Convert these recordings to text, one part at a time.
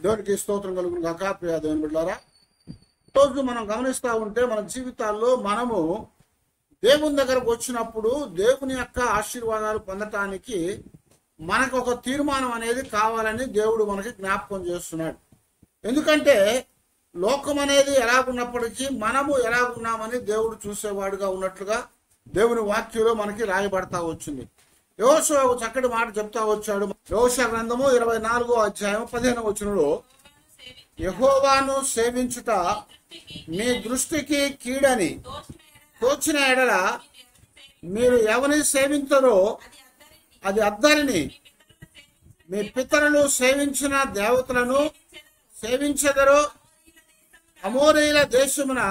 దేవునికి స్తోత్రం కలుగును గాక. ప్రియ దేవుని బిడ్డలారా, రోజు మనం గమనిస్తూ ఉంటే మన జీవితాల్లో మనము దేవుని దగ్గరకు వచ్చినప్పుడు దేవుని యొక్క ఆశీర్వాదాలు పొందటానికి మనకు ఒక తీర్మానం అనేది కావాలని దేవుడు మనకి జ్ఞాపకం చేస్తున్నాడు. ఎందుకంటే లోకం అనేది ఎలాగున్నప్పటికీ మనము ఎలాగున్నామని దేవుడు చూసేవాడుగా ఉన్నట్లుగా దేవుని వాక్యంలో మనకి రాయబడతా వచ్చింది. యెహోషువ ఒక చక్కటి మాట చెప్తా వచ్చాడు. యెహోషువ గ్రంథము 24వ అధ్యాయం 15వ వచనంలో, యెహోవాను సేవించుట మీ దృష్టికి కీడని తోచిన ఎడల మీరు ఎవరిని సేవించరో అది అద్దరిని, మీ పితరులు సేవించిన దేవతలను సేవించెదరో, అమోరీయుల దేశమున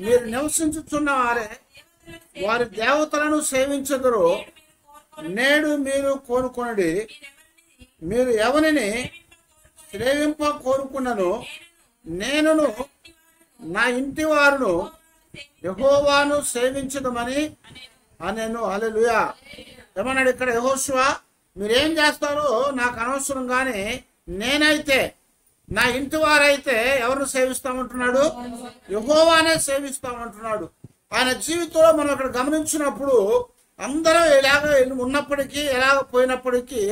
మీరు నివసించుచున్న వారే వారి దేవతలను సేవించెదరో, నేడు మీరు కోరుకొనుడి, మీరు ఎవరిని సేవింప కోరుకున్నను నేనును నా ఇంటి వారును యెహోవాను సేవించదమని అనెను. హల్లెలూయా. ఏమన్నాడు ఇక్కడ యెహోషువ? మీరేం చేస్తారో నాకు అనవసరం, కానీ నేనైతే నా ఇంటి వారైతే ఎవరిని సేవిస్తామంటున్నాడు? యెహోవానే సేవిస్తామంటున్నాడు. ఆయన జీవితంలో మనం ఇక్కడ గమనించినప్పుడు అందరూ ఎలాగ ఉన్నప్పటికీ ఎలాగ పోయినప్పటికీ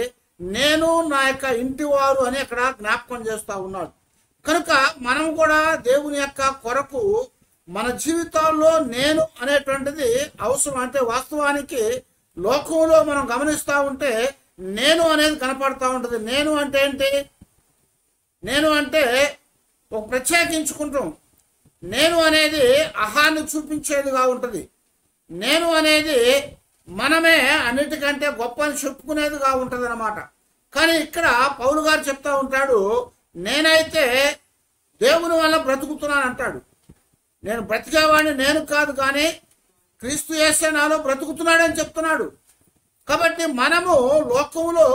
నేను నా యొక్క ఇంటి వారు అని అక్కడ జ్ఞాపకం చేస్తా ఉన్నాడు. కనుక మనం కూడా దేవుని యొక్క కొరకు మన జీవితాల్లో నేను అనేటువంటిది అవసరం. అంటే వాస్తవానికి లోకంలో మనం గమనిస్తూ ఉంటే నేను అనేది కనపడతా ఉంటుంది. నేను అంటే ఏంటి? నేను అంటే ఒక ప్రత్యేకించుకుంటాం. నేను అనేది అహాన్ని చూపించేదిగా ఉంటుంది. నేను అనేది మనమే అన్నిటికంటే గొప్ప అని చెప్పుకునేదిగా ఉంటుంది అన్నమాట. కానీ ఇక్కడ పౌలు గారు చెప్తా ఉంటాడు, నేనైతే దేవుని వల్ల బ్రతుకుతున్నాను అంటాడు. నేను బ్రతికేవాడిని నేను కాదు, కానీ క్రీస్తు యేసే నాలో బ్రతుకుతున్నాడని చెప్తున్నాడు. కాబట్టి మనము లోకంలో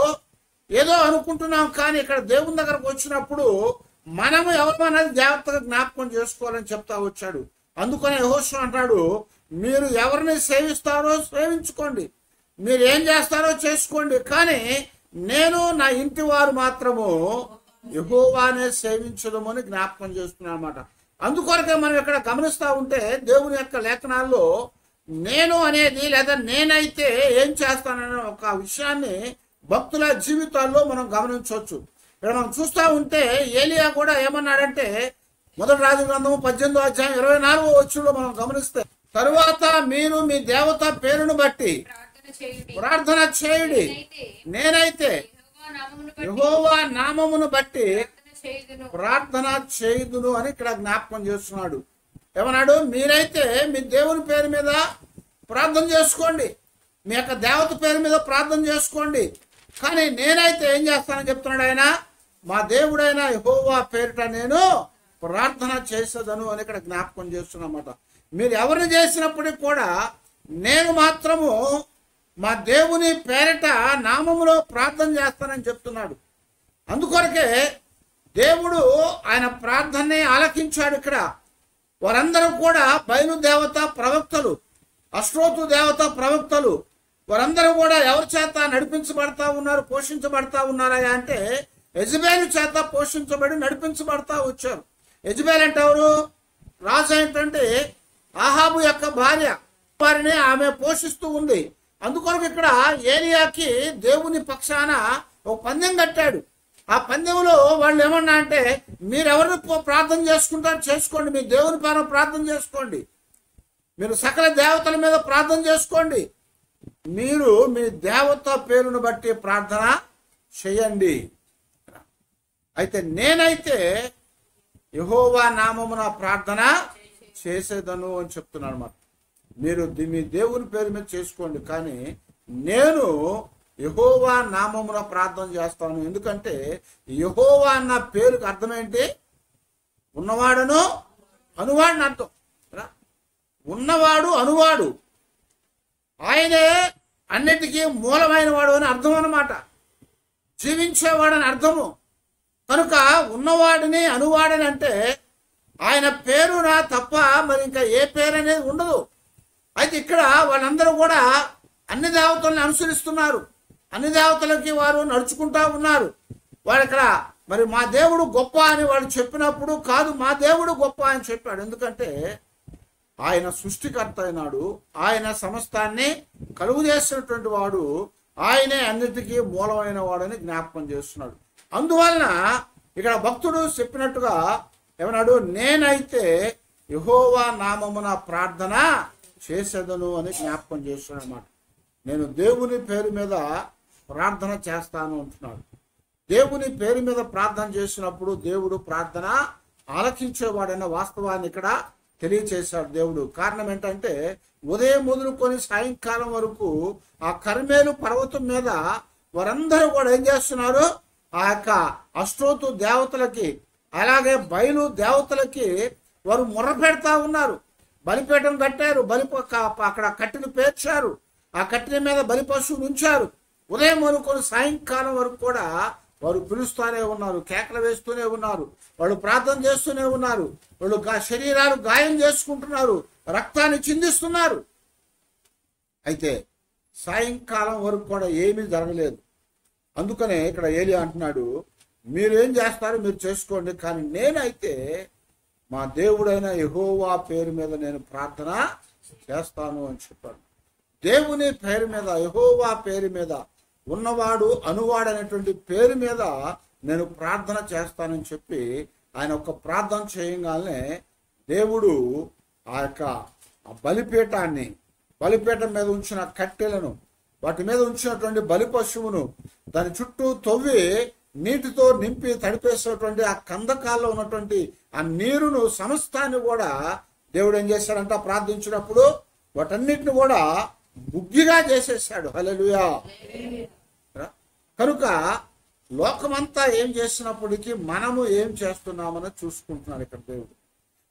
ఏదో అనుకుంటున్నాం, కానీ ఇక్కడ దేవుని దగ్గరకు వచ్చినప్పుడు మనము ఎవరన్నది జాగ్రత్తగా జ్ఞాపకం చేసుకోవాలని చెప్తా వచ్చాడు. అందుకనే యెహోషువ అంటాడు, మీరు ఎవరిని సేవిస్తారో సేవించుకోండి, మీరు ఏం చేస్తారో చేసుకోండి, కానీ నేను నా ఇంటి వారు మాత్రము యెహోవానే సేవించదమని జ్ఞాపకం చేస్తున్నాను అన్నమాట. అందుకొరకే మనం ఇక్కడ గమనిస్తూ ఉంటే దేవుని యొక్క లేఖనాల్లో నేను అనేది లేదా నేనైతే ఏం చేస్తాననే ఒక విషయాన్ని భక్తుల జీవితాల్లో మనం గమనించవచ్చు. ఇక్కడ మనం చూస్తూ ఉంటే ఏలియా కూడా ఏమన్నాడంటే, మొదటి రాజు గ్రంథము 18వ అధ్యాయం 24వ వచనంలో మనం గమనిస్తే, తరువాత మీరు మీ దేవత పేరును బట్టి ప్రార్థన చేయుడి, నేనైతే యెహోవా నామమును బట్టి ప్రార్థన చేయుదును అని ఇక్కడ జ్ఞాపకం చేస్తున్నాడు. ఏమన్నాడు? మీరైతే మీ దేవుని పేరు మీద ప్రార్థన చేసుకోండి, మీ యొక్క దేవత పేరు మీద ప్రార్థన చేసుకోండి, కానీ నేనైతే ఏం చేస్తానని చెప్తున్నాడు ఆయన, మా దేవుడైన యెహోవా పేరిట నేను ప్రార్థన చేసేదను అని ఇక్కడ జ్ఞాపకం చేస్తున్నమాట. మీరు ఎవరిని చేసినప్పటికీ కూడా నేను మాత్రము మా దేవుని పేరిట నామములో ప్రార్థన చేస్తానని చెప్తున్నాడు. అందుకొరకే దేవుడు ఆయన ప్రార్థనని ఆలకించాడు. ఇక్కడ వారందరూ కూడా బయలు దేవత ప్రవక్తలు, అష్టోతు దేవత ప్రవక్తలు, వారందరూ కూడా ఎవరి చేత నడిపించబడతా ఉన్నారు, పోషించబడతా ఉన్నారా అంటే యెజబెలు చేత పోషించబడి నడిపించబడతా వచ్చారు. యెజబెలు అంటే ఎవరు? రాజు ఏంటంటే ఆహాబు యొక్క భార్య, వారిని ఆమె పోషిస్తూ ఉంది. అందుకొరకు ఇక్కడ ఏలియాకి దేవుని పక్షాన ఒక పందెం కట్టాడు. ఆ పందెంలో వాళ్ళు ఏమన్నా అంటే, మీరెవరిని ప్రార్థన చేసుకుంటారో చేసుకోండి, మీ దేవుని పైన ప్రార్థన చేసుకోండి, మీరు సకల దేవతల మీద ప్రార్థన చేసుకోండి, మీరు మీ దేవత పేరును బట్టి ప్రార్థన చేయండి. అయితే నేనైతే యెహోవా నామమున ప్రార్థన చేసేదను అని చెప్తున్నాను అన్నమాట. మీరు మీ దేవుని పేరు మీద చేసుకోండి, కానీ నేను యెహోవా నామమున ప్రార్థన చేస్తాను. ఎందుకంటే యెహోవా అన్న పేరుకి అర్థం ఏంటి? ఉన్నవాడును అనువాడిని అర్థం. ఉన్నవాడు అనువాడు, ఆయనే అన్నిటికీ మూలమైన వాడు అని అర్థం అన్నమాట, జీవించేవాడని అర్థము. కనుక ఉన్నవాడిని అనువాడని అంటే ఆయన పేరున తప్ప మరి ఇంకా ఏ పేరు అనేది ఉండదు. అయితే ఇక్కడ వాళ్ళందరూ కూడా అన్ని దేవతల్ని అనుసరిస్తున్నారు, అన్ని దేవతలకి వారు నడుచుకుంటా ఉన్నారు. వారు ఇక్కడ మరి మా దేవుడు గొప్ప అని వాళ్ళు చెప్పినప్పుడు కాదు, మా దేవుడు గొప్ప అని చెప్పాడు. ఎందుకంటే ఆయన సృష్టికర్త అయినాడు, ఆయన సమస్తాన్ని కలుగు చేసినటువంటి వాడు, ఆయనే అన్నిటికీ మూలమైన వాడని జ్ఞాపకం చేస్తున్నాడు. అందువలన ఇక్కడ భక్తుడు చెప్పినట్టుగా ఏమన్నాడు, నేనైతే యెహోవా నామమున ప్రార్థన చేసేదను అని జ్ఞాపకం చేస్తున్నాడు అన్నమాట. నేను దేవుని పేరు మీద ప్రార్థన చేస్తాను అంటున్నాడు. దేవుని పేరు మీద ప్రార్థన చేసినప్పుడు దేవుడు ప్రార్థన ఆలకించేవాడన్న వాస్తవాన్ని ఇక్కడ తెలియచేశాడు దేవుడు. కారణం ఏంటంటే ఉదయం మొదలుకొని సాయంకాలం వరకు ఆ కర్మేలు పర్వతం మీద వారందరూ కూడా ఏం చేస్తున్నారు, ఆ యొక్క అష్టోతు దేవతలకి అలాగే బయలు దేవతలకి వారు మొర్ర పెడతా ఉన్నారు. బలిపీఠం కట్టారు, అక్కడ కట్టెలు పేర్చారు, ఆ కట్టెల మీద బలి పశువులు ఉంచారు. ఉదయం మొదలుకొని సాయంకాలం వరకు కూడా వారు పిలుస్తూనే ఉన్నారు, కేకలు వేస్తూనే ఉన్నారు, వాళ్ళు ప్రార్థన చేస్తూనే ఉన్నారు, వాళ్ళు శరీరాలు గాయం చేసుకుంటున్నారు, రక్తాన్ని చిందిస్తున్నారు. అయితే సాయంకాలం వరకు కూడా ఏమీ జరగలేదు. అందుకనే ఇక్కడ ఏలియా అంటున్నాడు, మీరేం చేస్తారో మీరు చేసుకోండి, కానీ నేనైతే మా దేవుడైన యెహోవా పేరు మీద నేను ప్రార్థన చేస్తాను అని చెప్పాడు. దేవుని పేరు మీద, యెహోవా పేరు మీద, ఉన్నవాడు అనువాడు అనేటువంటి పేరు మీద నేను ప్రార్థన చేస్తానని చెప్పి ఆయన ఒక ప్రార్థన చేయగానే దేవుడు ఆ యొక్క బలిపీఠం మీద ఉంచిన కట్టెలను, వాటి మీద ఉంచినటువంటి బలి పశువును దాని చుట్టూ తవ్వి నీటితో నింపి తడిపేసినటువంటి ఆ కందకాల్లో ఉన్నటువంటి ఆ నీరును సమస్తాన్ని కూడా దేవుడు ఏం చేశాడంట, ప్రార్థించినప్పుడు వాటన్నిటిని కూడా బుగ్గిగా చేసేసాడు. హల్లెలూయా. కనుక లోకమంతా ఏం చేసినప్పటికీ మనము ఏం చేస్తున్నామని చూసుకుంటున్నాడు ఇక్కడ దేవుడు.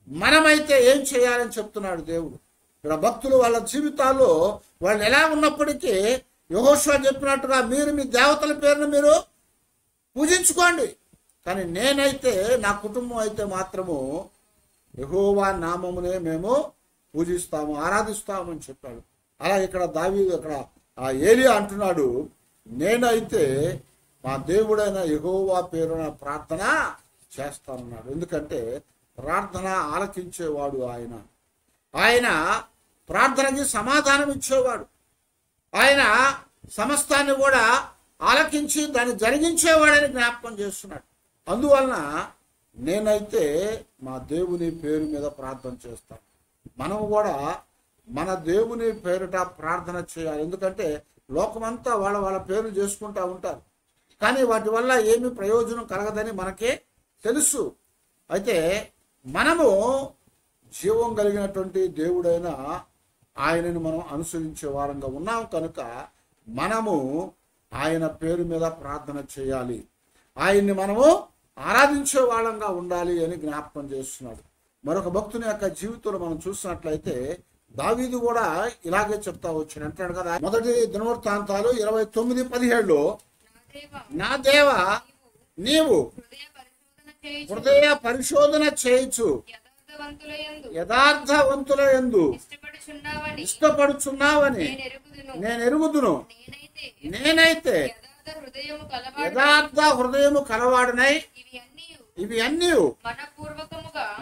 మనమైతే ఏం చేయాలని చెప్తున్నాడు దేవుడు. ఇక్కడ భక్తులు వాళ్ళ జీవితాల్లో వాళ్ళు ఎలా ఉన్నప్పటికీ యెహోషువ చెప్పినట్టుగా మీరు మీ దేవతల పేరును మీరు పూజించుకోండి, కానీ నేనైతే నా కుటుంబం అయితే మాత్రము యెహోవా నామమునే మేము పూజిస్తాము, ఆరాధిస్తాము అని చెప్పాడు. అలా ఇక్కడ దావీదు ఇక్కడ ఆ ఏలియా అంటున్నాడు, నేనైతే మా దేవుడైన యెహోవా పేరున ప్రార్థన చేస్తానన్నాడు. ఎందుకంటే ప్రార్థన ఆలకించేవాడు ఆయన. ఆయన ప్రార్థనకి సమాధానం ఇచ్చేవాడు. ఆయన సమస్తాన్ని కూడా ఆలకించి దాన్ని జరిగించేవాడని జ్ఞాపకం చేస్తున్నాడు. అందువలన నేనైతే మా దేవుని పేరు మీద ప్రార్థన చేస్తాను. మనం కూడా మన దేవుని పేరిట ప్రార్థన చేయాలి. ఎందుకంటే లోకమంతా వాళ్ళ పేర్లు చేసుకుంటూ ఉంటారు, కానీ వాటి వల్ల ఏమి ప్రయోజనం కలగదని మనకే తెలుసు. అయితే మనము జీవం కలిగినటువంటి దేవుడైన ఆయనను మనం అనుసరించే వారంగా ఉన్నాం కనుక మనము ఆయన పేరు మీద ప్రార్థన చేయాలి, ఆయన్ని మనము ఆరాధించే వాళ్ళంగా ఉండాలి అని జ్ఞాపకం చేస్తున్నాడు. మరొక భక్తుని యొక్క జీవితంలో మనం చూసినట్లయితే దావీదు కూడా ఇలాగే చెప్తా వచ్చాడు. అంటాడు కదా, మొదటి దినవృత్తాంతాలు 29:17లో, నా దేవా నీవు హృదయ పరిశోధన చేయొచ్చు, యథార్థవంతుల యందు ఇష్టపడుచున్నావని నేను ఎరుగుదును. నేనైతే యథార్థ హృదయము కలవాడనై ఇవి అన్నీ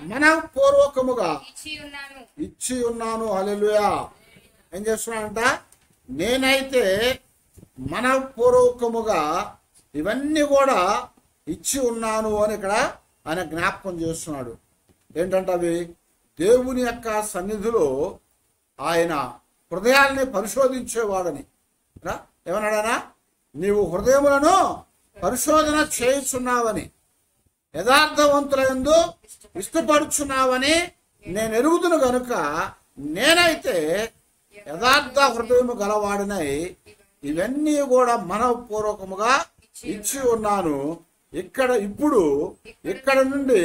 మనపూర్వకముగా ఇచ్చి ఉన్నాను. హల్లెలూయా. ఏం చేస్తున్నాడంట, నేనైతే మనపూర్వకముగా ఇవన్నీ కూడా ఇచ్చి ఉన్నాను అని ఇక్కడ ఆయన జ్ఞాపకం చేస్తున్నాడు. ఏంటంటే అవి దేవుని యొక్క సన్నిధిలో ఆయన హృదయాల్ని పరిశోధించేవాడని. ఏమన్నాడనా, నీవు హృదయములను పరిశోధన చేయుచున్నావని, యథార్థవంతుల యందు ఇష్టపడుచున్నావని నేను ఎరుగుదును గనుక నేనైతే యథార్థ హృదయము గలవాడినై ఇవన్నీ కూడా మనపూర్వకముగా ఇచ్చి ఉన్నాను. ఇప్పుడు ఇక్కడ నుండి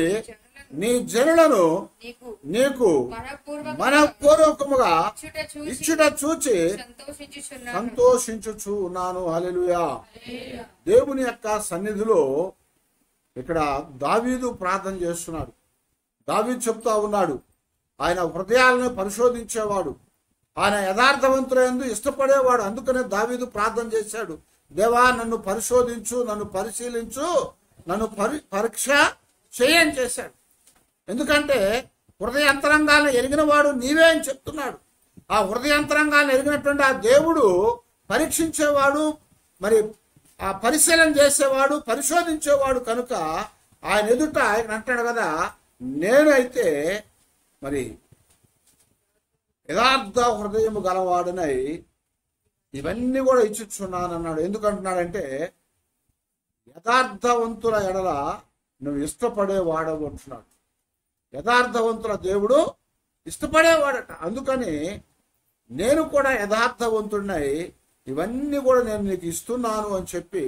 నీ జనులను నీకు మనపూర్వకముగా ఇచ్చుట చూచి సంతోషించుచు ఉన్నాను. హల్లెలూయా. దేవుని యొక్క సన్నిధిలో ఇక్కడ దావీదు ప్రార్థన చేస్తున్నాడు. దావీదు చెప్తా ఉన్నాడు, ఆయన హృదయాలను పరిశోధించేవాడు, ఆయన యథార్థవంతులందు ఇష్టపడేవాడు. అందుకనే దావీదు ప్రార్థన చేశాడు, దేవా నన్ను పరిశోధించు, నన్ను పరిశీలించు, నన్ను పరీక్ష చేయని చేశాడు. ఎందుకంటే హృదయాంతరంగాలను ఎరిగిన వాడు నీవే అని చెప్తున్నాడు. ఆ హృదయాంతరంగాలను ఎరిగినటువంటి ఆ దేవుడు పరీక్షించేవాడు, మరి ఆ పరిశీలన చేసేవాడు, పరిశోధించేవాడు కనుక ఆయన ఎదుట ఆయన అంటాడు కదా, నేనైతే మరి యథార్థ హృదయం గలవాడనై ఇవన్నీ కూడా ఇచ్చుచున్నాను అన్నాడు. ఎందుకంటున్నాడంటే యథార్థవంతుల ఎడల నువ్వు ఇష్టపడేవాడవు అంటున్నాడు. యథార్థవంతుల దేవుడు ఇష్టపడేవాడట. అందుకని నేను కూడా యథార్థవంతుడినై ఇవన్నీ కూడా నేను నీకు ఇస్తున్నాను అని చెప్పి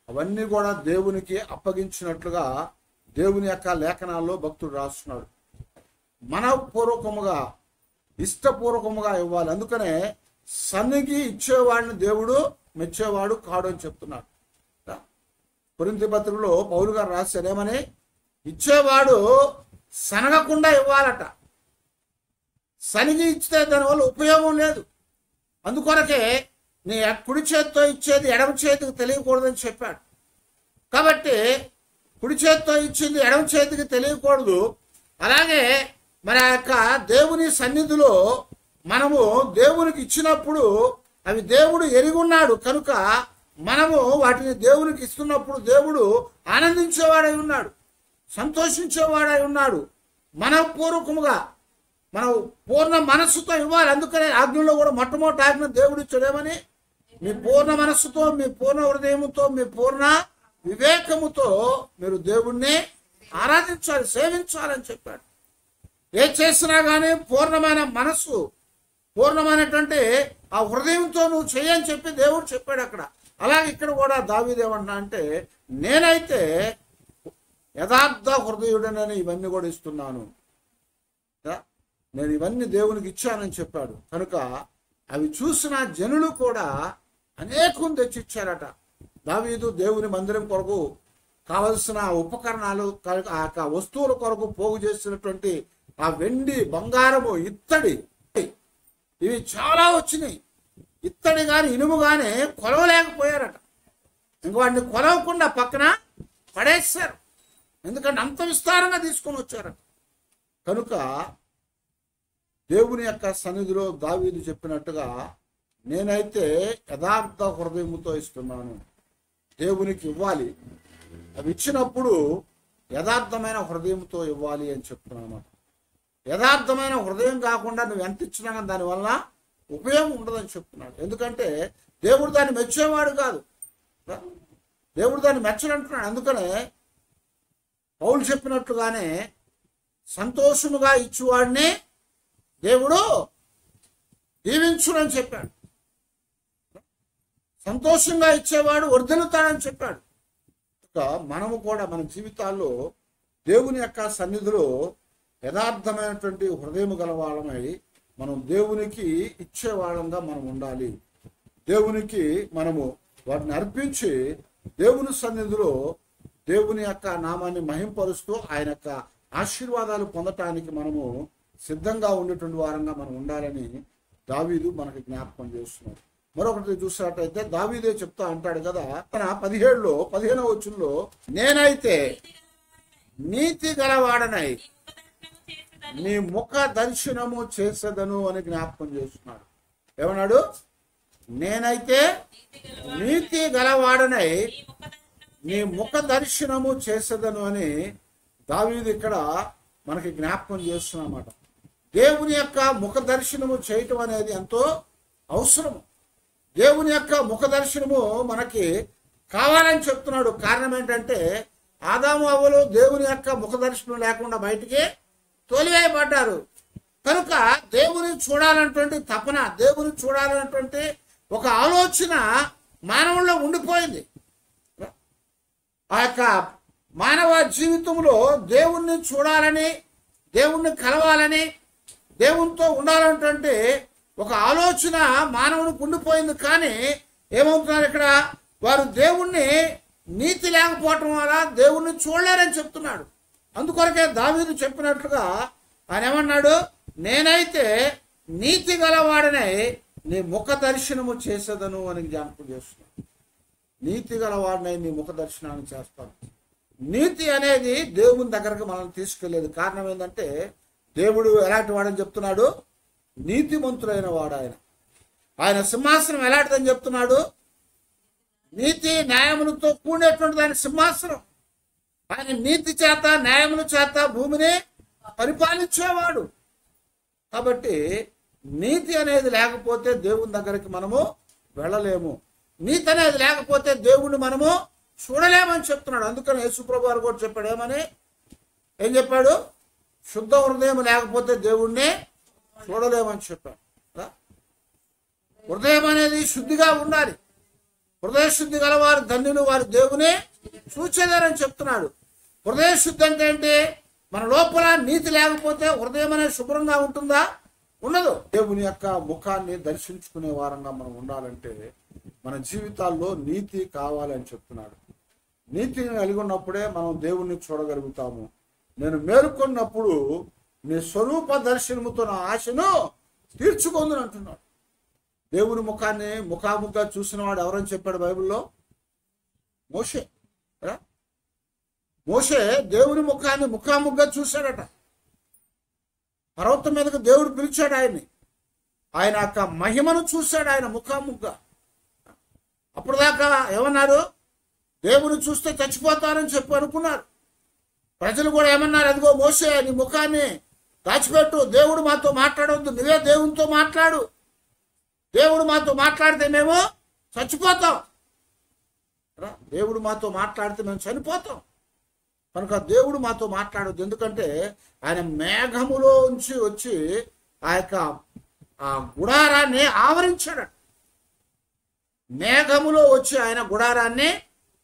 అవన్నీ కూడా దేవునికి అప్పగించినట్లుగా దేవుని యొక్క లేఖనాల్లో భక్తుడు రాస్తున్నాడు. మనపూర్వకముగా ఇష్టపూర్వకముగా ఇవ్వాలి. అందుకనే సన్నిధి ఇచ్చేవాడిని దేవుడు మెచ్చేవాడు కాడు అని చెప్తున్నాడు. కొరింథీ పత్రికలో పౌలు గారు రాశారు ఏమని, ఇచ్చేవాడు సనగకుండా ఇవ్వాలట. సనిగి ఇచ్చితే దానివల్ల ఉపయోగం లేదు. అందుకొరకే నీ కుడి చేతితో ఇచ్చేది ఎడమ చేతికి తెలియకూడదని చెప్పాడు. కాబట్టి కుడి చేతితో ఇచ్చింది ఎడమ చేతికి తెలియకూడదు. అలాగే మన యొక్క దేవుని సన్నిధిలో మనము దేవునికి ఇచ్చినప్పుడు అవి దేవుడు ఎరిగున్నాడు కనుక మనము వాటిని దేవునికి ఇస్తున్నప్పుడు దేవుడు ఆనందించేవాడై ఉన్నాడు, సంతోషించేవాడై ఉన్నాడు. మనపూర్వకముగా మనం పూర్ణ మనస్సుతో ఇవ్వాలి. అందుకనే ఆజ్ఞలో కూడా మొట్టమొదటి ఆజ్ఞ దేవుడు ఇచ్చాడేమని, మీ పూర్ణ మనస్సుతో, మీ పూర్ణ హృదయముతో, మీ పూర్ణ వివేకముతో మీరు దేవుణ్ణి ఆరాధించాలి, సేవించాలని చెప్పాడు. ఏ చేసినా కానీ పూర్ణమైన మనస్సు, పూర్ణమైనటువంటి ఆ హృదయంతో నువ్వు చేయని చెప్పి దేవుడు చెప్పాడు అక్కడ. అలాగే ఇక్కడ కూడా దావీదు ఏమంటున్నా అంటే, నేనైతే యథార్థ హృదయుడనని ఇవన్నీ కూడా ఇస్తున్నాను, నేను ఇవన్నీ దేవునికి ఇచ్చానని చెప్పాడు. కనుక అవి చూసిన జనులు కూడా అనేకం తెచ్చిచ్చారట. దావీదు దేవుని మందిరం కొరకు కావలసిన ఉపకరణాలు, ఆ వస్తువుల కొరకు పోగు చేసినటువంటి ఆ వెండి, బంగారము, ఇత్తడి, ఇవి చాలా వచ్చినాయి. ఇత్తడి కానీ ఇనుము కానీ కొలవలేకపోయారట. ఇంక వాటిని కొలవకుండా పక్కన పడేస్తారు. ఎందుకంటే అంత విస్తారంగా తీసుకొని వచ్చారట. కనుక దేవుని యొక్క సన్నిధిలో దావీదు చెప్పినట్టుగా నేనైతే యథార్థ హృదయముతో ఇస్తున్నాను. దేవునికి ఇవ్వాలి, అవి ఇచ్చినప్పుడు యథార్థమైన హృదయంతో ఇవ్వాలి అని చెప్తున్నాను. యథార్థమైన హృదయం కాకుండా నువ్వు ఎంత ఇచ్చినా కానీ దానివల్ల ఉపయోగం ఉండదని చెప్తున్నాడు. ఎందుకంటే దేవుడు దాన్ని మెచ్చేవాడు కాదు, దేవుడు దాన్ని మెచ్చడంటున్నాడు. అందుకనే పౌలు చెప్పినట్లుగానే సంతోషముగా ఇచ్చేవాడిని దేవుడు దీవించునని చెప్పాడు. సంతోషంగా ఇచ్చేవాడు వర్ధిల్లుతాడని చెప్పాడు. మనము కూడా మన జీవితాల్లో దేవుని యొక్క సన్నిధిలో యథార్థమైనటువంటి హృదయము గల వాళ్ళమై మనం దేవునికి ఇచ్చేవాళ్ళంగా మనం ఉండాలి. దేవునికి మనము వాటిని అర్పించి దేవుని సన్నిధిలో దేవుని యొక్క నామాన్ని మహింపరుస్తూ ఆయన యొక్క ఆశీర్వాదాలు పొందటానికి మనము సిద్ధంగా ఉండేటువంటి వారంగా మనం ఉండాలని దావీదు మనకి జ్ఞాపకం చేస్తున్నాడు. మరొకటి చూసినట్టయితే దావీదే చెప్తా అంటాడు కదా, తన 15వ వచనంలో నేనైతే నీతి గలవాడనై నీ ముఖ దర్శనము చేసేదను అని జ్ఞాపకం చేస్తున్నాడు. ఏమన్నాడు? నేనైతే నీతి గలవాడనై నీ ముఖ దర్శనము చేసేదను అని దావీదు ఇక్కడ మనకి జ్ఞాపకం చేస్తున్నమాట. దేవుని యొక్క ముఖ దర్శనము చేయటం అనేది ఎంతో అవసరము. దేవుని యొక్క ముఖ దర్శనము మనకి కావాలని చెప్తున్నాడు. కారణం ఏంటంటే ఆదాము అవ్వలు దేవుని యొక్క ముఖ దర్శనం లేకుండా బయటికి తోలివేయబడ్డారు. కనుక దేవుని చూడాలన్నటువంటి తపన, దేవుని చూడాలన్నటువంటి ఒక ఆలోచన మానవుల్లో ఉండిపోయింది. ఆ యొక్క మానవ జీవితంలో దేవుణ్ణి చూడాలని, దేవుణ్ణి కలవాలని, దేవునితో ఉండాలన్నటువంటి ఒక ఆలోచన మానవునికి ఉండిపోయింది. కానీ ఏమవుతున్నారు ఇక్కడ, వారు దేవుణ్ణి నీతి లేకపోవటం వల్ల దేవుణ్ణి చూడలేరని చెప్తున్నాడు. అందుకొరకే దావీదు చెప్పినట్లుగా ఆయన ఏమన్నాడు? నేనైతే నీతి గలవాడనై నీ ముఖ దర్శనము చేసేదను అని జ్ఞాపకం చేస్తున్నాడు. నీతి గలవాడినై నీ ముఖ దర్శనాన్ని చేస్తాను. నీతి అనేది దేవుని దగ్గరకు మనం తీసుకెళ్లేదు. కారణం ఏంటంటే దేవుడు ఎలాంటి వాడని చెప్తున్నాడు? నీతిమంతుడైన వాడు ఆయన. ఆయన సింహాసనం ఎలాంటిదని చెప్తున్నాడు? నీతి న్యాయములతో కూడినటువంటి దాని సింహాసనం. ఆయన నీతి చేత న్యాయముల చేత భూమిని పరిపాలించేవాడు. కాబట్టి నీతి అనేది లేకపోతే దేవుని దగ్గరికి మనము వెళ్ళలేము. నీతి అనేది లేకపోతే దేవుణ్ణి మనము చూడలేమని చెప్తున్నాడు. అందుకని యేసుప్రభు వారు కూడా చెప్పాడు. ఏం చెప్పాడు? శుద్ధ హృదయం లేకపోతే దేవుణ్ణి చూడలేమని చెప్పాడు. హృదయం అనేది శుద్ధిగా ఉండాలి. హృదయ శుద్ధి గల వారు ధన్యులు, వారి దేవుని చూచేదారని చెప్తున్నాడు. హృదయ శుద్ధి అంటే ఏంటి? మన లోపల నీతి లేకపోతే హృదయం అనేది శుభ్రంగా ఉంటుందా? ఉండదు. దేవుని యొక్క ముఖాన్ని దర్శించుకునే వారంగా మనం ఉండాలంటే మన జీవితాల్లో నీతి కావాలని చెప్తున్నాడు. నీతిని కలిగి ఉన్నప్పుడే మనం దేవుణ్ణి చూడగలుగుతాము. నేను మేలుకొన్నప్పుడు నీ స్వరూప దర్శనముతో నా ఆశను తీర్చుకుందని అంటున్నాడు. దేవుని ముఖాన్ని ముఖాముఖిగా చూసిన వాడు ఎవరని చెప్పాడు బైబిల్లో? మోషే. మోషే దేవుని ముఖాన్ని ముఖాముఖిగా చూశాడట. పర్వతం మీదకు దేవుడు పిలిచాడు ఆయన్ని. ఆయన యొక్క మహిమను చూశాడు ఆయన ముఖాముఖిగా. అప్పుడు దాకా ఏమన్నారు? దేవుని చూస్తే చచ్చిపోతారని చెప్పి అనుకున్నారు. ప్రజలు కూడా ఏమన్నారు? అదిగో మోషే, నీ ముఖాన్ని దాచిపెట్టు, దేవుడు మాతో మాట్లాడవద్దు, నువ్వే దేవునితో మాట్లాడు, దేవుడు మాతో మాట్లాడితే మేము చచ్చిపోతాం, దేవుడు మాతో మాట్లాడితే మేము చనిపోతాం. కనుక దేవుడు మాతో మాట్లాడొద్దు. ఎందుకంటే ఆయన మేఘములో ఉంచి వచ్చి ఆ గుడారాన్ని ఆవరించాడు. మేఘములో వచ్చి ఆయన గుడారాన్ని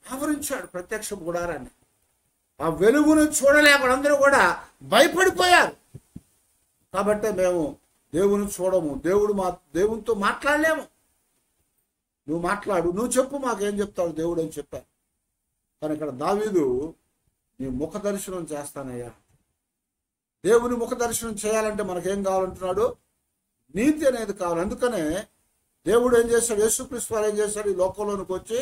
ఆవరించాడు, ప్రత్యక్ష గుడారాన్ని. ఆ వెలుగును చూడలేక అందరూ కూడా భయపడిపోయారు. కాబట్టి మేము దేవుని చూడము, దేవునితో మాట్లాడలేము. నువ్వు మాట్లాడు, నువ్వు చెప్పు, మాకేం చెప్తావు దేవుడు అని చెప్పారు. కానీ ఇక్కడ దావీదు, నీ ముఖ దర్శనం చేస్తానయ్యా. దేవుని ముఖ దర్శనం చేయాలంటే మనకేం కావాలంటున్నాడు? నీతి అనేది కావాలి. అందుకనే దేవుడు ఏం చేశాడు? యేసుక్రీస్తు వారు ఏం చేశాడు? ఈ లోకంలోనికి వచ్చి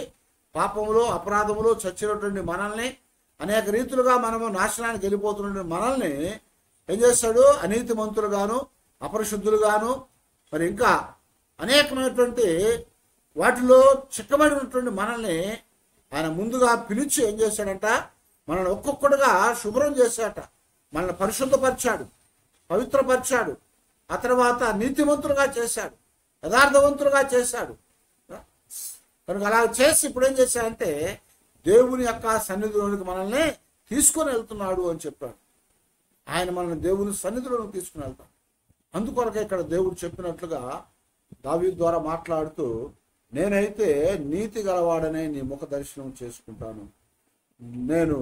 పాపములో అపరాధములో చచ్చినటువంటి మనల్ని, అనేక రీతులుగా మనము నాశనానికి వెళ్ళిపోతున్న మనల్ని ఏం చేశాడు? అనీతిమంతులుగాను అపరిశుద్ధులుగాను మరి ఇంకా అనేకమైనటువంటి వాటిలో చిక్కబడినటువంటి మనల్ని ఆయన ముందుగా పిలిచి ఏం చేశాడంట? మనల్ని ఒక్కొక్కడుగా శుభ్రం చేశాట. మనల్ని పరిశుద్ధపరిచాడు, పవిత్రపరిచాడు. ఆ తర్వాత నీతిమంతులుగా చేశాడు, యథార్థవంతులుగా చేశాడు. కనుక అలా చేసి ఇప్పుడు ఏం చేశాడంటే దేవుని యొక్క సన్నిధిలోనికి మనల్ని తీసుకొని వెళ్తున్నాడు అని చెప్పాడు. ఆయన మనల్ని దేవుని సన్నిధిలోనికి తీసుకుని వెళ్తాడు. అందుకొరకే ఇక్కడ దేవుడు చెప్పినట్లుగా దావీదు ద్వారా మాట్లాడుతూ, నేనైతే నీతి గలవాడనే నీ ముఖ దర్శనం చేసుకుంటాను, నేను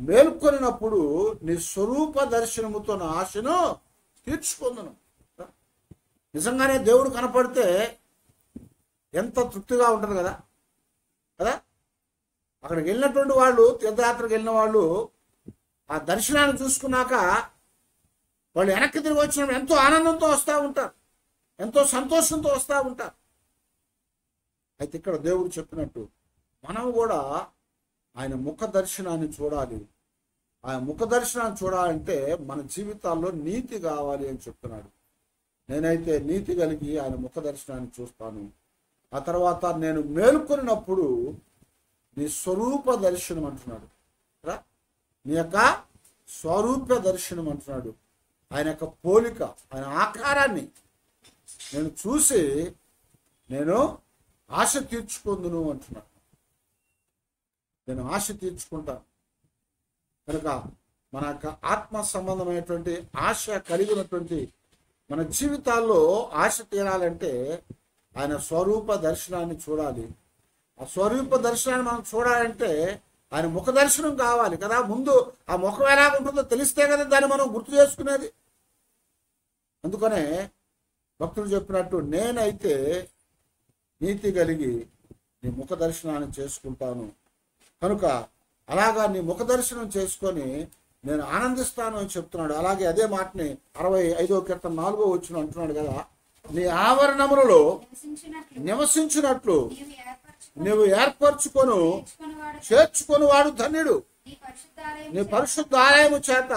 మేల్కొనినప్పుడు నీ స్వరూప దర్శనముతో నా ఆశను తీర్చుకుందును. నిజంగానే దేవుడు కనపడితే ఎంత తృప్తిగా ఉంటుంది కదా. అక్కడికి వెళ్ళినటువంటి వాళ్ళు, తీర్థయాత్రకు వెళ్ళిన వాళ్ళు ఆ దర్శనాన్ని చూసుకున్నాక వాళ్ళు వెనక్కి తిరిగి వచ్చినప్పుడు ఎంతో ఆనందంతో వస్తూ ఉంటారు, ఎంతో సంతోషంతో వస్తూ ఉంటారు. అయితే ఇక్కడ దేవుడు చెప్పినట్టు మనం కూడా ఆయన ముఖ దర్శనాన్ని చూడాలి. ఆయన ముఖ దర్శనాన్ని చూడాలంటే మన జీవితాల్లో నీతి కావాలి అని చెప్తున్నాడు. నేనైతే నీతి కలిగి ఆయన ముఖ దర్శనాన్ని చూస్తాను. ఆ తర్వాత నేను మేల్కొనినప్పుడు నీ స్వరూప దర్శనం అంటున్నాడు. నీ యొక్క స్వరూప దర్శనం అంటున్నాడు. ఆయన యొక్క పోలిక, ఆయన ఆకారాన్ని నేను చూసి నేను ఆశ తీర్చుకుందును అంటున్నాడు. నేను ఆశ తీర్చుకుంటాను. కనుక మన యొక్క ఆత్మ సంబంధమైనటువంటి ఆశ కలిగినటువంటి మన జీవితాల్లో ఆశ తీరాలంటే ఆయన స్వరూప దర్శనాన్ని చూడాలి. ఆ స్వరూప దర్శనాన్ని మనం చూడాలంటే ఆయన ముఖ దర్శనం కావాలి కదా. ముందు ఆ ముఖం ఎలా ఉంటుందో తెలిస్తే కదా దాన్ని మనం గుర్తు చేసుకునేది. అందుకనే భక్తులు చెప్పినట్టు, నేనైతే నీతి కలిగి నీ ముఖ దర్శనాన్ని చేసుకుంటాను. కనుక అలాగా నీ ముఖ దర్శనం చేసుకొని నేను ఆనందిస్తాను అని చెప్తున్నాడు. అలాగే అదే మాటని 65వ కీర్తన 4వ వచనం అంటున్నాడు కదా, నీ ఆవరణములలో నివసించినట్లు నీవు ఏర్పరచుకొను చేర్చుకొని వాడు ధన్యుడు. నీ పరిశుద్ధ ఆలయము చేత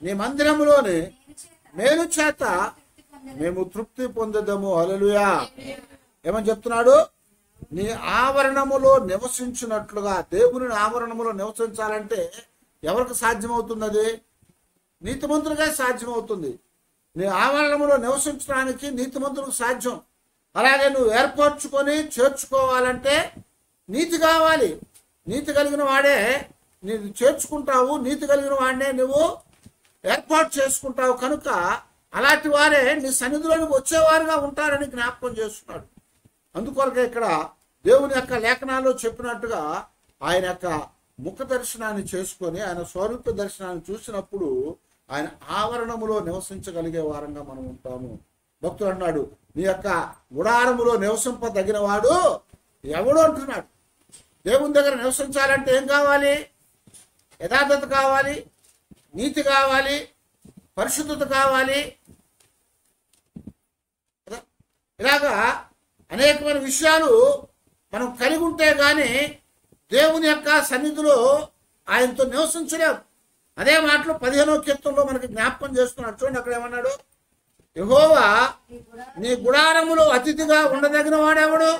నీ మందిరములోని మేలు చేత మేము తృప్తి పొందదము. హల్లెలూయా. ఏమని చెప్తున్నాడు? నీ ఆవరణములో నివసించినట్లుగా. దేవుని ఆవరణములో నివసించాలంటే ఎవరికి సాధ్యమవుతుంది? అది నీతిమంతులుగా సాధ్యమవుతుంది. నీ ఆవరణములో నివసించడానికి నీతిమంతులకు సాధ్యం. అలాగే నువ్వు ఏర్పరచుకొని చేర్చుకోవాలంటే నీతి కావాలి. నీతి కలిగిన వాడే నీవు చేర్చుకుంటావు, నీతి కలిగిన వాడినే నువ్వు ఏర్పాటు చేసుకుంటావు. కనుక అలాంటి వారే నీ సన్నిధిలోనికి వచ్చేవారుగా ఉంటారని జ్ఞాపకం చేస్తున్నాడు. అందుకొరకే ఇక్కడ దేవుని యొక్క లేఖనాల్లో చెప్పినట్టుగా ఆయన యొక్క ముఖ దర్శనాన్ని చేసుకొని ఆయన స్వరూప దర్శనాన్ని చూసినప్పుడు ఆయన ఆవరణములో నివసించగలిగే వారంగా మనం ఉంటాము. భక్తుడు అన్నాడు, నీ యొక్క గుడారములో నివసింపదగిన వాడు ఎవడు అంటున్నాడు. దేవుని దగ్గర నివసించాలంటే ఏం కావాలి? యథార్థత కావాలి, నీతి కావాలి, పరిశుద్ధత కావాలి. ఇలాగా అనేకమైన విషయాలు మనం కలిగి ఉంటే గాని దేవుని యొక్క సన్నిధిలో ఆయనతో నివసించలేం. అదే మాటలు 15వ కీర్తనలో మనకి జ్ఞాపకం చేస్తున్నాడు. చూడండి, అక్కడ ఏమన్నాడు? యెహోవా నీ గుడారములో అతిథిగా ఉండదగిన వాడెవడు?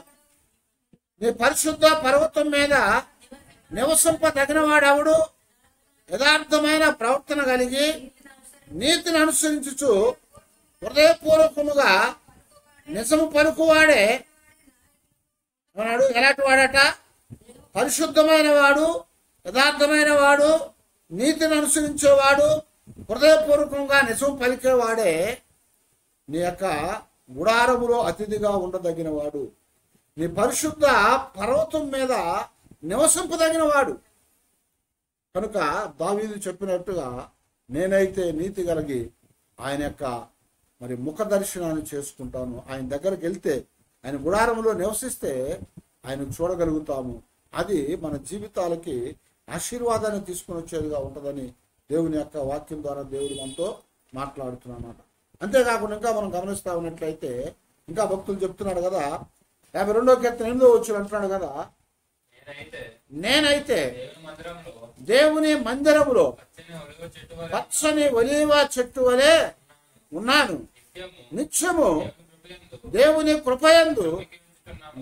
నీ పరిశుద్ధ పర్వతం మీద నివసింపదగిన వాడెవడు? యథార్థమైన ప్రవర్తన కలిగి నీతిని అనుసరించుచు హృదయపూర్వకముగా నిజము పలుకువాడే అన్నాడు. ఎలాంటి వాడట? పరిశుద్ధమైన వాడు, యథార్థమైన వాడు, నీతిని అనుసరించేవాడు, హృదయపూర్వకంగా నిజం పలికేవాడే నీ యొక్క గుడారములో అతిథిగా ఉండదగిన వాడు. నీ పరిశుద్ధ పర్వతం మీద నివసింపదగిన వాడు. కనుక దావీదు చెప్పినట్టుగా నేనైతే నీతి కలిగి ఆయన యొక్క ముఖ దర్శనాన్ని చేసుకుంటాను. ఆయన దగ్గరికి వెళ్తే, ఆయన గుడారంలో నివసిస్తే ఆయన చూడగలుగుతాము. అది మన జీవితాలకి ఆశీర్వాదాన్ని తీసుకుని వచ్చేదిగా ఉంటుందని దేవుని యొక్క వాక్యం ద్వారా దేవుడు మనతో మాట్లాడుతున్నమాట. అంతేకాకుండా ఇంకా మనం గమనిస్తా ఉన్నట్లయితే ఇంకా భక్తులు చెప్తున్నాడు కదా, 52వ కీర్తన 8వ వచనం అంటున్నాడు కదా, నేనైతే దేవుని మందిరములో పచ్చని ఒలీవ చెట్టు వలె ఉన్నాను, నిత్యము దేవుని కృపయందు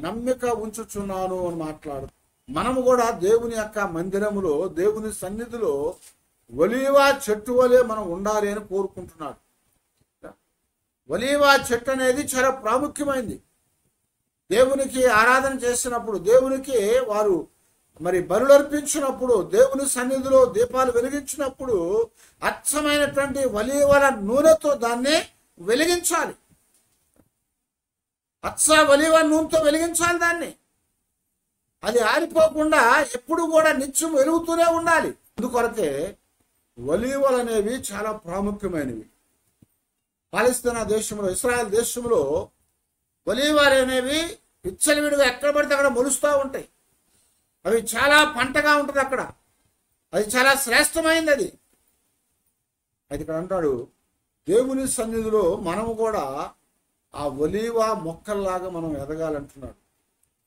నమ్మిక ఉంచుచున్నాను అని మాట్లాడు. మనము కూడా దేవుని యొక్క మందిరములో, దేవుని సన్నిధిలో ఒలీవ చెట్టు వలె మనం ఉండాలి అని కోరుకుంటున్నాడు. ఒలీవ చెట్టు అనేది చాలా ప్రాముఖ్యమైనది. దేవునికి ఆరాధన చేసినప్పుడు, దేవునికి వారు బలులర్పించినప్పుడు, దేవుని సన్నిధిలో దీపాలు వెలిగించినప్పుడు అచ్చమైనటువంటి ఒలీవల నూనెతో దాన్ని వెలిగించాలి. అచ్చ ఒలీవ నూనెతో వెలిగించాలి దాన్ని. అది ఆరిపోకుండా ఎప్పుడు కూడా నిత్యం వెలుగుతూనే ఉండాలి. అందుకొరకే ఒలీవలు అనేవి చాలా ప్రాముఖ్యమైనవి. పాలస్తీనా దేశంలో, ఇశ్రాయేల్ దేశంలో ఒలీవలు అనేవి విచ్చలవిడిగా ఎక్కడ పడితే అక్కడ మొలుస్తూ ఉంటాయి. అవి చాలా పంటగా ఉంటుంది అక్కడ. అది చాలా శ్రేష్టమైనది. అది ఇక్కడ అంటాడు, దేవుని సన్నిధిలో మనము కూడా ఆ ఒలీవ మొక్కల్లాగా మనం ఎదగాలంటున్నాడు.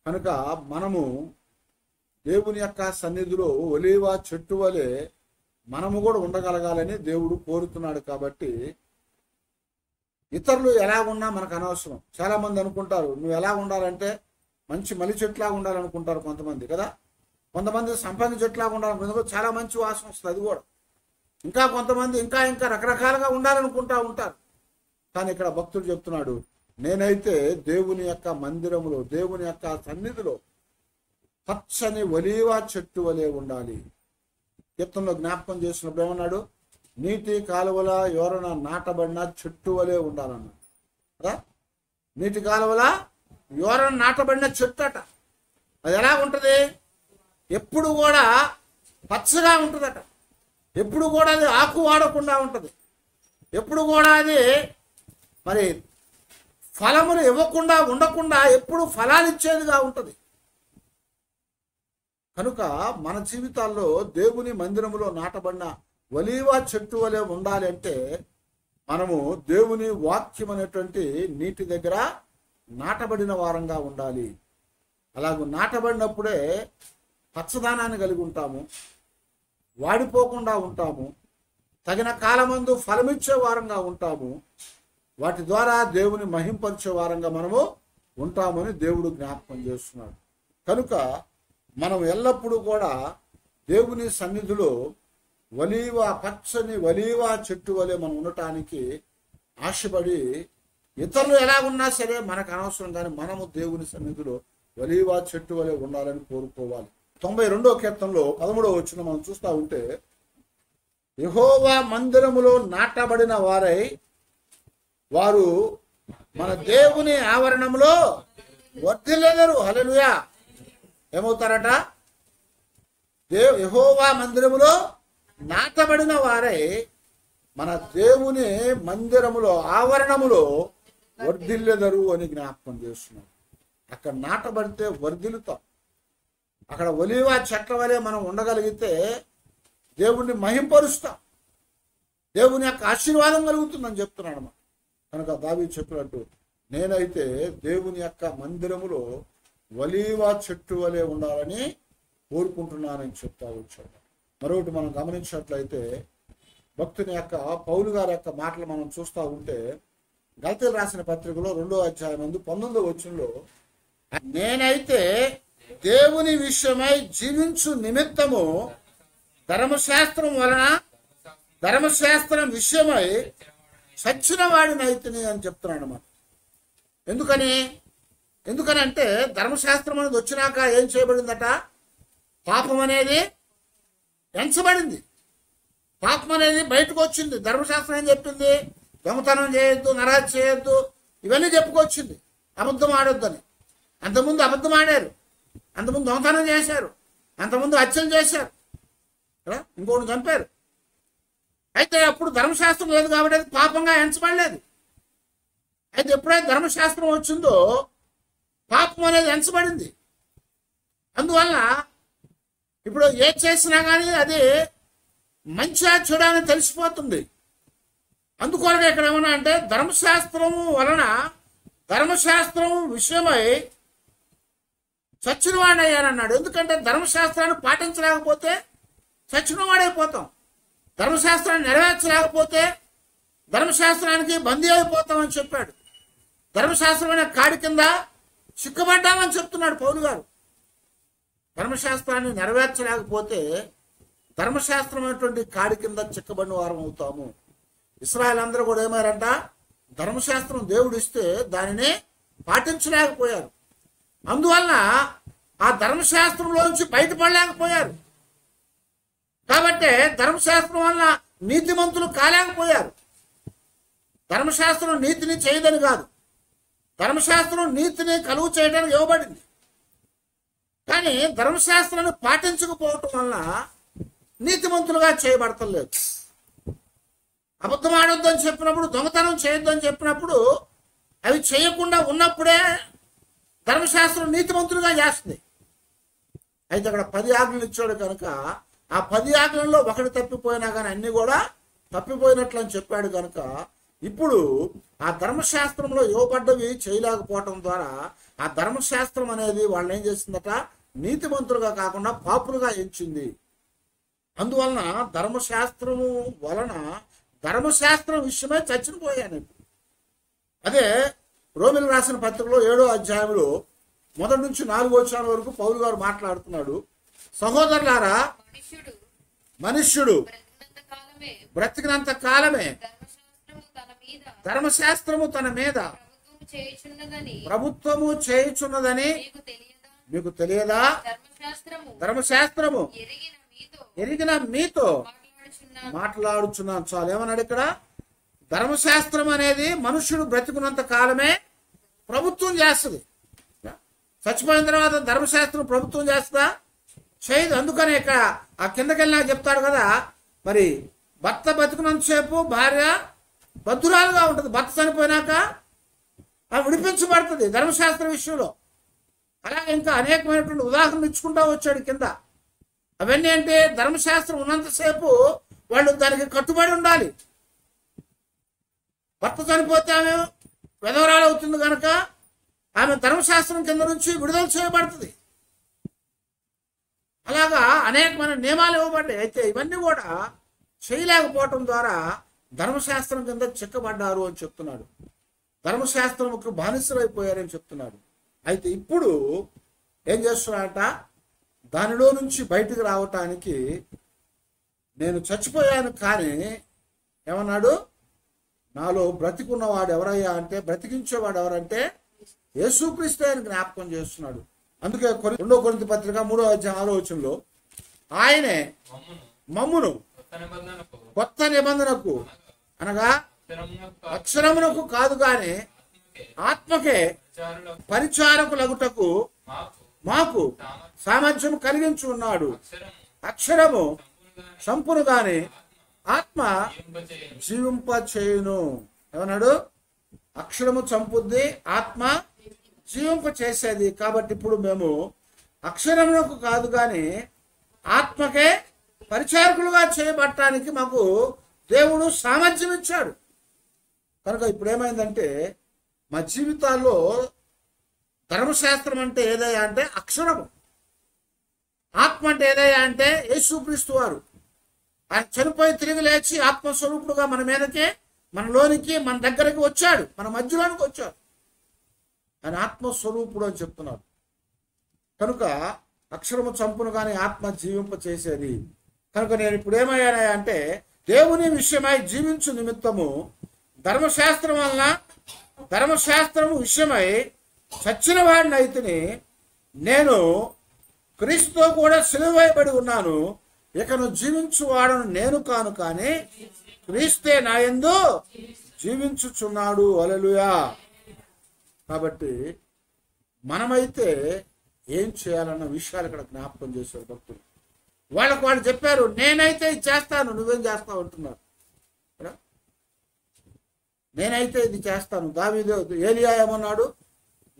కనుక మనము దేవుని యొక్క సన్నిధిలో ఒలీవ చెట్టు వలె మనము కూడా ఉండగలగాలని దేవుడు కోరుతున్నాడు. కాబట్టి ఇతరులు ఎలా ఉన్నా మనకు అనవసరం. చాలా మంది అనుకుంటారు నువ్వు ఎలా ఉండాలంటే మంచి మల్లి చెట్లాగా ఉండాలనుకుంటారు కొంతమంది కదా. కొంతమంది సంపంగి చెట్లాగా ఉండాలనుకుంటారు, చాలా మంచి వాసన వస్తుంది అది కూడా. ఇంకా కొంతమంది ఇంకా ఇంకా రకరకాలుగా ఉండాలనుకుంటా ఉంటారు. కానీ ఇక్కడ భక్తుడు చెప్తున్నాడు, నేనైతే దేవుని యొక్క మందిరములో, దేవుని యొక్క సన్నిధిలో పచ్చని ఒలీవ చెట్టు వలె ఉండాలి. కీర్తనలో జ్ఞాపకం చేసినప్పుడు ఏమన్నాడు? నీటి కాలువల ఎవరైనా నాటబడిన చెట్టు వలె ఉండాలన్నాడు కదా. నీటి కాలువల ఎవరైనా నాటబడిన చెట్టు అట. అది ఎలా ఉంటుంది? ఎప్పుడు కూడా పచ్చగా ఉంటుందట. ఎప్పుడు కూడా అది ఆకు వాడకుండా ఉంటుంది. ఎప్పుడు కూడా అది ఫలములు ఇవ్వకుండా ఉండకుండా ఎప్పుడు ఫలాలు ఇచ్చేదిగా ఉంటుంది. కనుక మన జీవితాల్లో దేవుని మందిరములో నాటబడిన ఒలీవ చెట్టు వలె ఉండాలి అంటే మనము దేవుని వాక్యం అనేటువంటి నీటి దగ్గర నాటబడిన వారంగా ఉండాలి. అలాగూ నాటబడినప్పుడే పచ్చదనాన్ని కలిగి ఉంటాము. వాడిపోకుండా ఉంటాము, తగిన కాలమందు ఫలమిచ్చే వారంగా ఉంటాము, వాటి ద్వారా దేవుని మహింపరిచే వారంగా మనము ఉంటామని దేవుడు జ్ఞాపకం చేస్తున్నాడు. కనుక మనం ఎల్లప్పుడూ కూడా దేవుని సన్నిధిలో పచ్చని ఒలీవ చెట్టు వలె మనం ఉండటానికి ఆశపడి, ఇతరులు ఎలా ఉన్నా సరే మనకు అనవసరం, కానీ మనము దేవుని సన్నిధిలో ఒలీవ చెట్టు వలె ఉండాలని కోరుకోవాలి. 92వ కీర్తనలో 13వ వచనం మనం చూస్తూ ఉంటే, యెహోవా మందిరములో నాటబడిన వారై వారు మన దేవుని ఆవరణంలో వర్ధిల్లెదరు. హల్లెలూయా. ఏమవుతారట? యెహోవా మందిరములో నాటబడిన వారై మన దేవుని మందిరములో ఆవరణములో వర్ధిల్లెదరు అని జ్ఞాపకం చేస్తున్నాం. అక్కడ నాటబడితే వర్ధిల్లుతాం. అక్కడ ఒలీవ చెట్ల వలె మనం ఉండగలిగితే దేవుణ్ణి మహింపరుస్తాం, దేవుని యొక్క ఆశీర్వాదం కలుగుతుందని చెప్తున్నాడు అన్నమాట. కనుక దావీదు చెప్పినట్టు నేనైతే దేవుని యొక్క మందిరములో ఒలీవ చెట్టు వలె ఉండాలని కోరుకుంటున్నానని చెప్తా వచ్చాడు. మరొకటి మనం గమనించినట్లయితే భక్తుని యొక్క పౌలు గారి యొక్క మాటలు మనం చూస్తూ ఉంటే, గలతీయులకు రాసిన పత్రికలో 2వ అధ్యాయం 19వ వచనంలో, నేనైతే దేవుని విషయమై జీవించు నిమిత్తము ధర్మశాస్త్రం విషయమై చచ్చిన వాడినైతిని అని చెప్తున్నాడు అన్నమాట. ఎందుకని అంటే ధర్మశాస్త్రం అనేది వచ్చినాక ఏం చేయబడిందట? పాపం అనేది ఎంచబడింది, పాపం అనేది బయటకు వచ్చింది. ధర్మశాస్త్రం ఏం చెప్పింది? దొంగతనం చేయొద్దు, నరహత్య చేయొద్దు, ఇవన్నీ చెప్పుకొచ్చింది. అబద్ధం ఆడొద్దని. అంతకుముందు అబద్ధం ఆడారు, అంతకుముందు దొంగతనం చేశారు, అంతకుముందు హత్యలు చేశారు, ఇంకోటి చంపారు. అయితే అప్పుడు ధర్మశాస్త్రం లేదు కాబట్టి అది పాపంగా ఎంచబడలేదు. అయితే ఎప్పుడైతే ధర్మశాస్త్రం వచ్చిందో పాపం అనేది ఎంచబడింది. అందువల్ల ఇప్పుడు ఏది చేసినా కానీ అది మంచిగా చెడని తెలిసిపోతుంది. అందుకొరగా ఇక్కడ ఏమన్నా అంటే ధర్మశాస్త్రం విషయమై చచ్చినవాడయ్యానన్నాడు. ఎందుకంటే ధర్మశాస్త్రాన్ని పాటించలేకపోతే చచ్చినవాడైపోతాం, ధర్మశాస్త్రాన్ని నెరవేర్చలేకపోతే ధర్మశాస్త్రానికి బందీ అయిపోతామని చెప్పాడు. ధర్మశాస్త్రమైన కాడి కింద చిక్కబడ్డామని చెప్తున్నాడు పౌలు గారు. ధర్మశాస్త్రాన్ని నెరవేర్చలేకపోతే ధర్మశాస్త్రమైనటువంటి కాడి కింద చిక్కబడిన వారం అవుతాము. ఇశ్రాయేలు అందరూ కూడా ఏమారంట? ధర్మశాస్త్రం దేవుడు ఇస్తే దానిని పాటించలేకపోయారు. అందువల్ల ఆ ధర్మశాస్త్రంలోంచి బయటపడలేకపోయారు. కాబట్టి ధర్మశాస్త్రం వల్ల నీతిమంతులు కాలేకపోయారు. ధర్మశాస్త్రం నీతిని చేయదని కాదు, ధర్మశాస్త్రం నీతిని కలుగు చేయడానికి ఇవ్వబడింది. కానీ ధర్మశాస్త్రాన్ని పాటించకపోవటం వల్ల నీతిమంతులుగా చేయబడతలేదు. అబద్ధం ఆడొద్దని చెప్పినప్పుడు, దొంగతనం చేయొద్దని చెప్పినప్పుడు అవి చేయకుండా ఉన్నప్పుడే ధర్మశాస్త్రం నీతిమంతులుగా చేస్తుంది. అయితే అక్కడ 10 ఆజ్ఞలు ఇచ్చాడు కనుక ఆ 10 ఆజ్ఞలలో ఒకటి తప్పిపోయినా కానీ అన్ని కూడా తప్పిపోయినట్లు అని చెప్పాడు కనుక ఇప్పుడు ఆ ధర్మశాస్త్రంలో ఇవ్వబడ్డవి చేయలేకపోవటం ద్వారా ఆ ధర్మశాస్త్రం అనేది వాళ్ళని ఏం చేసిందట? నీతిమంతులుగా కాకుండా పాపులుగా ఎంచింది. అందువలన ధర్మశాస్త్రం విషయమే చచ్చిపోయాను. అదే రోమిలకు రాసిన పత్రికలో 7వ అధ్యాయంలో 1 నుంచి 4 వచనాల వరకు పౌలు గారు మాట్లాడుతున్నాడు. సహోదరులారా, మనుష్యుడు బ్రతికినంత కాలమే ధర్మశాస్త్రము తన మీద ప్రభుత్వము చేయుచున్నదని మీకు తెలియదా? ధర్మశాస్త్రము ఎరిగిన మీతో మాట్లాడుచున్నాను. చాలు. ఏమన్నాడు ఇక్కడ? ధర్మశాస్త్రం అనేది మనుష్యుడు బ్రతికున్నంత కాలమే ప్రభుత్వం చేస్తుంది. చచ్చిపోయిన తర్వాత ధర్మశాస్త్రం ప్రభుత్వం చేస్తుందా? చేయదు. అందుకనే ఇక్కడ ఆ కిందకెళ్ళినా చెప్తాడు కదా, మరి భర్త బతికినంతసేపు భార్య బద్ధురాలుగా ఉంటుంది, భర్త చనిపోయినాక ఆమె విడిపించబడుతుంది ధర్మశాస్త్ర విషయంలో. అలాగే ఇంకా అనేకమైనటువంటి ఉదాహరణలు ఇచ్చుకుంటా వచ్చాడు కింద. అవన్నీ అంటే ధర్మశాస్త్రం ఉన్నంతసేపు వాళ్ళు దానికి కట్టుబడి ఉండాలి. భర్త చనిపోతే ఆమె విధవరాలు అవుతుంది కనుక ఆమె ధర్మశాస్త్రం కింద నుంచి విడుదల చేయబడుతుంది. అలాగా అనేకమైన నియమాలు ఇవ్వబడ్డాయి. అయితే ఇవన్నీ కూడా చేయలేకపోవటం ద్వారా ధర్మశాస్త్రం కింద చిక్కబడ్డారు అని చెప్తున్నాడు. ధర్మశాస్త్రంకు బానిసలైపోయారని చెప్తున్నాడు. అయితే ఇప్పుడు ఏం చేస్తున్నాడట? దానిలో నుంచి బయటికి రావటానికి నేను చచ్చిపోయాను, కానీ ఏమన్నాడు? నాలో బ్రతికున్నవాడు ఎవరయ్యా అంటే, బ్రతికించేవాడు ఎవరంటే యేసుక్రీస్తు అని జ్ఞాపకం చేస్తున్నాడు. అందుకే 2 కొరింథీ పత్రిక 3:6 ఆయనే మమ్మును కొత్త నిబంధనకు అనగా అక్షరమునకు కాదు గాని ఆత్మకే పరిచారకులగుటకు మాకు సామర్థ్యం కలిగించి ఉన్నాడు. అక్షరము చంపును గాని ఆత్మ జీవింప చేయును. ఏమన్నాడు? అక్షరము చంపుద్ది, ఆత్మ జీవింప చేసేది. కాబట్టి ఇప్పుడు మేము అక్షరమునకు కాదు గాని ఆత్మకే పరిచారకులుగా చేయబట్టడానికి మాకు దేవుడు సామర్థ్యం ఇచ్చాడు. కనుక ఇప్పుడు ఏమైందంటే మా జీవితాల్లో ధర్మశాస్త్రం అంటే ఏదయ్యా అంటే అక్షరము, ఆత్మ అంటే ఏదయ్యా అంటే యేసుక్రీస్తు వారు. ఆయన చనిపోయి తిరిగి లేచి ఆత్మస్వరూపుడుగా మన మీదకే, మనలోనికి, మన దగ్గరికి వచ్చాడు, మన మధ్యలోనికి వచ్చాడు. ఆయన ఆత్మస్వరూపుడు అని చెప్తున్నాడు. కనుక అక్షరము చంపును కానీ ఆత్మ జీవింప చేసేది. కనుక నేను ఇప్పుడు ఏమయ్యానా అంటే దేవుని విషయమై జీవించు నిమిత్తము ధర్మశాస్త్రం వలన, ధర్మశాస్త్రము విషయమై చచ్చిన వాడిని అయితేనే నేను క్రీస్తుతో కూడా సిలువ వేయబడి ఉన్నాను. ఇకను జీవించువాడను నేను కాను, కానీ క్రీస్తే నా యందు జీవించుచున్నాడు. హల్లెలూయా. కాబట్టి మనమైతే ఏం చేయాలన్న విషయాలు ఇక్కడ జ్ఞాపకం చేశారు భక్తులు. వాళ్ళకు వాళ్ళు చెప్పారు, నేనైతే ఇది చేస్తాను, నువ్వేం చేస్తావు అంటున్నారు. నేనైతే ఇది చేస్తాను. దావీదు ఏలియా ఏమన్నాడు?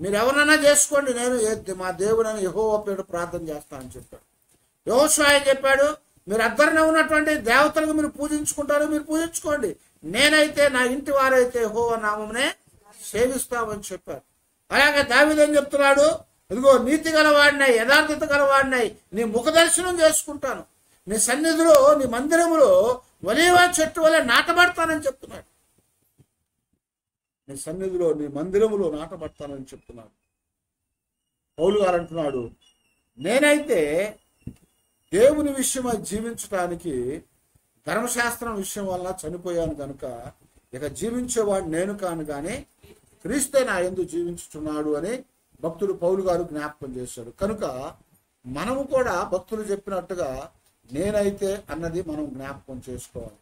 మీరు ఎవరన్నా చేసుకోండి, నేను మా దేవుడని యెహోవా పేరు ప్రార్థన చేస్తానని చెప్పాడు. యెహోషువ చెప్పాడు, మీరు అద్దరిన ఉన్నటువంటి దేవతలకు మీరు పూజించుకుంటారు, మీరు పూజించుకోండి, నేనైతే నా ఇంటి వారైతే యెహోవా నామమునే సేవిస్తామని చెప్పారు. అలాగే దావీదు ఏం చెప్తున్నాడు? ఇదిగో నీతి గలవాడినాయి, యథార్థత గలవాడినాయి, నీ ముఖ దర్శనం చేసుకుంటాను, నీ సన్నిధిలో, నీ మందిరములో ఒలీవ చెట్టు వలె నాటబడతానని చెప్తున్నాడు. నీ సన్నిధిలో, నీ మందిరములో నాటబడతానని చెప్తున్నాడు. పౌలు గారు అంటున్నాడు, నేనైతే దేవుని విషయమై జీవించడానికి ధర్మశాస్త్రం విషయం వల్ల చనిపోయాను కనుక ఇక జీవించేవాడు నేను కాను, కానీ క్రీస్తే నా యందు జీవించుచున్నాడు అని భక్తుడు పౌలు గారు జ్ఞాపకం చేశాడు. కనుక మనము కూడా భక్తులు చెప్పినట్టుగా నేనైతే అన్నది మనం జ్ఞాపకం చేసుకోవాలి.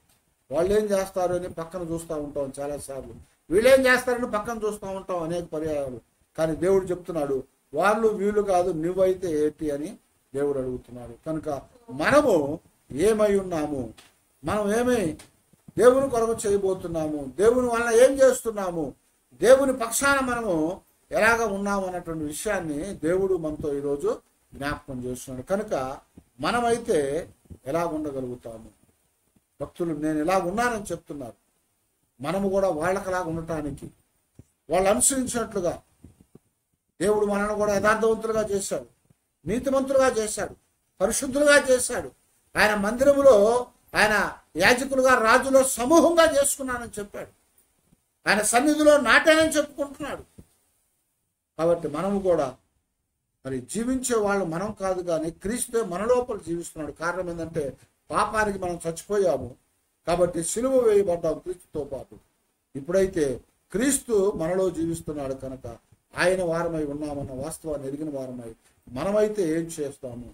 వాళ్ళు ఏం చేస్తారు అని పక్కన చూస్తూ ఉంటాం చాలాసార్లు, వీళ్ళేం చేస్తారని పక్కన చూస్తూ ఉంటాం అనేక పర్యాయాలు. కానీ దేవుడు చెప్తున్నాడు, వాళ్ళు వీళ్ళు కాదు, నువ్వైతే ఏంటి అని దేవుడు అడుగుతున్నాడు. కనుక మనము ఏమై ఉన్నాము, మనం ఏమై దేవుని కొరకు చేయబోతున్నాము, దేవుని వలన ఏం చేస్తున్నాము, దేవుని పక్షాన మనము ఎలాగ ఉన్నాము అన్నటువంటి విషయాన్ని దేవుడు మనతో ఈరోజు జ్ఞాపకం చేస్తున్నాడు. కనుక మనమైతే ఎలా ఉండగలుగుతాము? భక్తులు నేను ఇలాగ ఉన్నానని చెప్తున్నారు. మనము కూడా వాళ్ళకలాగా ఉండటానికి, వాళ్ళు అనుసరించినట్లుగా దేవుడు మనల్ని కూడా యథార్థవంతులుగా చేశాడు, నీతిమంతులుగా చేశాడు, పరిశుద్ధులుగా చేశాడు. ఆయన మందిరములో ఆయన యాజకులుగా, రాజులో సమూహంగా చేసుకున్నానని చెప్పాడు. ఆయన సన్నిధిలో నాటానని చెప్పుకుంటున్నాడు. కాబట్టి మనము కూడా మరి జీవించే వాళ్ళు మనం కాదు, కానీ క్రీస్తు మన లోపల జీవిస్తున్నాడు. కారణం ఏంటంటే పాపానికి మనం చచ్చిపోయాము కాబట్టి సిలువ వేయబడ్డాం క్రీస్తుతో పాటు. ఇప్పుడైతే క్రీస్తు మనలో జీవిస్తున్నాడు కనుక ఆయన వారమై ఉన్నామన్న వాస్తవాన్ని ఎరిగిన వారమై మనమైతే ఏం చేస్తాము,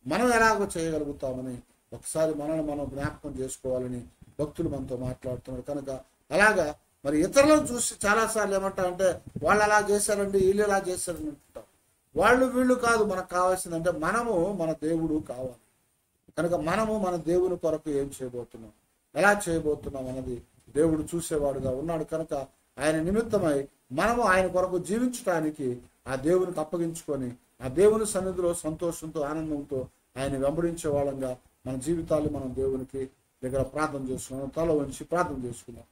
మనం ఎలాగో చేయగలుగుతామని ఒకసారి మనల్ని మనం జ్ఞాపకం చేసుకోవాలని భక్తులు మనతో మాట్లాడుతున్నారు. కనుక అలాగా మరి ఇతరులను చూసి చాలాసార్లు ఏమంటారంటే వాళ్ళు అలా చేశారండి, వీళ్ళు ఎలా చేశారని అంటుంటాం. వాళ్ళు వీళ్ళు కాదు, మనకు కావాల్సిందంటే మనము మన దేవుడు కావాలి. కనుక మనము మన దేవుని కొరకు ఏం చేయబోతున్నాం, ఎలా చేయబోతున్నాం అన్నది దేవుడు చూసేవాడుగా ఉన్నాడు. కనుక ఆయన నిమిత్తమై మనము ఆయన కొరకు జీవించడానికి ఆ దేవునికి అప్పగించుకొని ఆ దేవుని సన్నిధిలో సంతోషంతో, ఆనందంతో ఆయన వెంబడించే వాళ్ళంగా మన జీవితాలు మనం దేవునికి దగ్గర ప్రార్థన చేసుకున్నాం. తల వంచి ప్రార్థన చేసుకున్నాం.